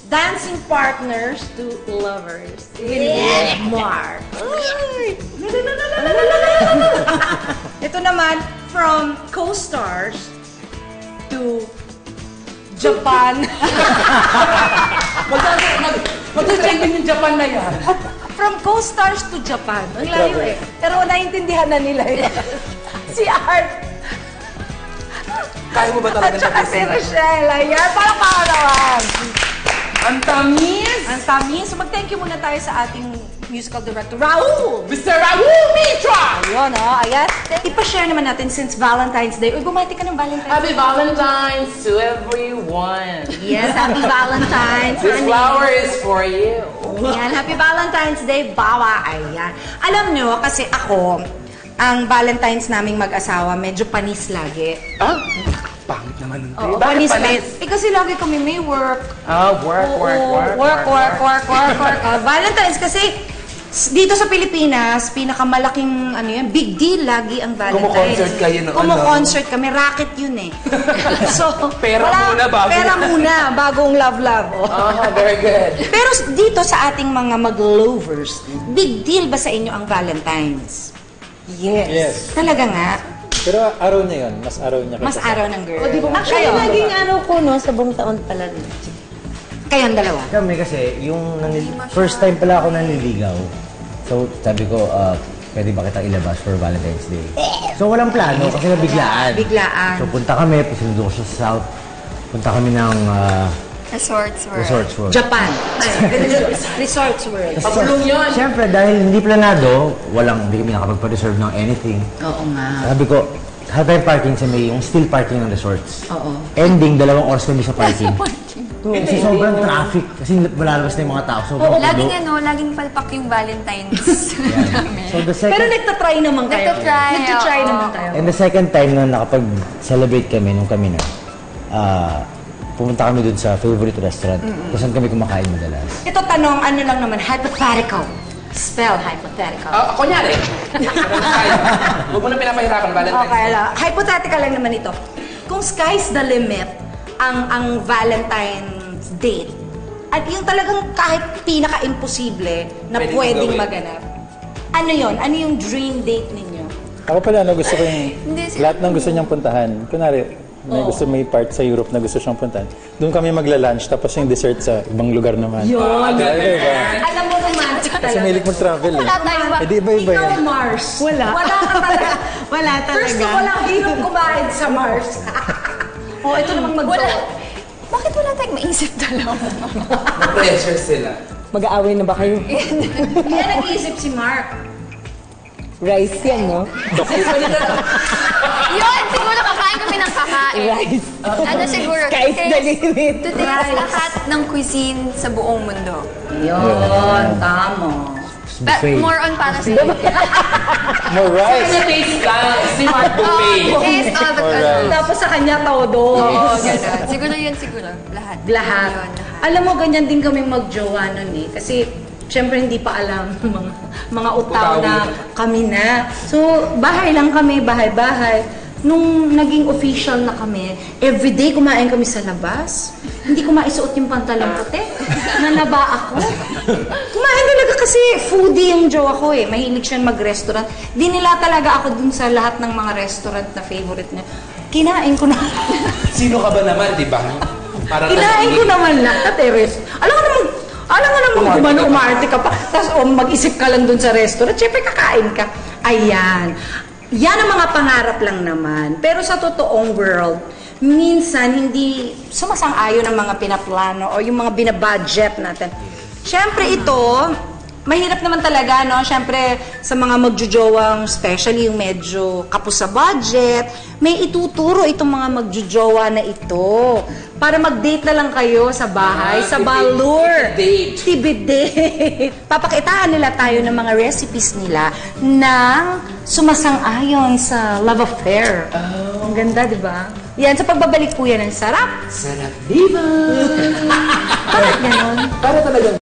dancing partners to lovers. With Mark. Ito naman, from co-stars to Japan. Mag-trending yung Japan na yan. From co-stars to Japan. Ang layo eh. Pero naiintindihan na nila yan. Si Art. Kaya mo ba talaga at saka si Rochelle. Ayan, parang naman. Ang tamis! Ang tamis. So mag-thank you muna tayo sa ating musical director, Raul! Mr. Raul Mitra! Ayun, ayan. Ipa-share naman natin since Valentine's Day. Uy, bumati ka ng Valentine's Day. Happy Valentine's to everyone! Yes, happy Valentine's. This flower is for you. Ayan, happy Valentine's Day, bawa. Ayan. Alam nyo, kasi ako, ang Valentine's naming mag-asawa, medyo panis lagi. Ah? Pangit naman nun. Oo, Bakit panis? Kasi lagi kami may work. Work. Valentine's kasi dito sa Pilipinas, pinakamalaking big deal lagi ang Valentine's. Kumu-concert kayo no? Kumu-concert kami, racket yun eh. So, Pera muna bagong love. Very good. Pero dito sa ating mga mag-lovers, big deal ba sa inyo ang Valentine's? Yes. Talaga nga. Pero araw niya yun. Mas araw niya. Mas araw ng girl. Actually, naging araw ko, no? Sa buong taon pala. Kayong dalawa? Kami kasi, yung first time pala ako nanliligaw. So, sabi ko, pwede ba kitang ilabas for Valentine's Day? So, walang plano kasi nabiglaan. Biglaan. So, punta kami, pasinundo ko siya sa South. Punta kami ng Resorts World. Japan. Resorts World. Pabulong yun! Siyempre, dahil hindi planado, hindi kami nakapagpa-reserve ng anything. Oo nga. Sabi ko, half-time parking sa may, yung still parking ng resorts. Oo. Ending, 2 oras kami sa parking. Kasi sobrang traffic. Kasi malalabas na yung mga tao. Sobrang Laging palpak yung Valentine's namin. So the second... Pero nagtatry naman kayo. Nagtatry naman tayo. And the second time na nakapag-celebrate kami, nung kami na, pumunta kami dun sa favorite restaurant. Kung saan kami kumakain madalas. Ito tanong, ano lang naman, hypothetical. Spell hypothetical. Kunyari. Huwag mo na pinapahirapan, Valentine's. Okay, hypothetical lang naman ito. Kung sky's the limit, ang Valentine's date, at yung talagang kahit pinaka-imposible na pwedeng maganap. Ano yon? Ano yung dream date ninyo? Ako pala, gusto ko yung lahat ng gusto niyang puntahan. Kunwari, may part sa Europe na gusto siyang puntahan. Doon kami magla-lunch, tapos yung dessert sa ibang lugar naman. Yun! Diba? Alam mo, romantic talaga. Kasi may mag-travel eh. Wala tayong Eh di iba-iba Ikaw, yan. Mars. Wala. Wala ka talaga. Wala talaga. First of all, ang hirap kumain sa Mars. Ito namang Bakit wala tayong maisip dalawa? Na-pressure sila. Mag-aaway na ba kayo? Hindi yan nag-iisip si Mark. Rice yan, no? Yun! Siguro kakain kami ng kakain. Rice. Ano siguro? Sky's the limit. To taste lahat ng cuisine sa buong mundo. Yun, tama. But more on para sa More rice. Kanya taste lang. Si Mark Buffet. taste of it. Tapos sa kanya, todo. Oo, gano'n. Siguro yun, siguro. Lahat. Lahat. Yun, lahat. Alam mo, ganyan din kami mag-jowa nun eh. Kasi, syempre hindi pa alam mga utaw na kami na. So, bahay lang kami, bahay-bahay. Nung naging official na kami, everyday kumain kami sa labas. Hindi ko maisuot yung pantalon puti. Nanaba ako. Kumain talaga kasi foodie yung jowa ko eh. Mahilig siya mag-restaurant. Dinila talaga ako dun sa lahat ng mga restaurant na favorite niya. Kinain ko na. Sino ka ba naman, di ba? Kinain ko naman lahat eh. Alam mo naman umarte ka pa. Tapos mag-isip ka lang dun sa restaurant. Siyempre kakain ka. Ayan. Yan ang mga pangarap lang naman. Pero sa totoong world, minsan hindi sumasang-ayon ang mga pinaplano o yung mga binabudget natin. Siyempre ito, mahirap naman talaga, no? Siyempre sa mga magjujowang, especially yung medyo kapos sa budget, may ituturo itong mga magjujowa na ito. Para mag-date na lang kayo sa bahay, sa Balur. Tibid date. Papakitaan nila tayo ng mga recipes nila ng sumasang-ayon sa love affair. Ang ganda, di ba? Yan, sa pagbabalik po yan ng sarap. Sarap, diba? Bakit ganon? Para talaga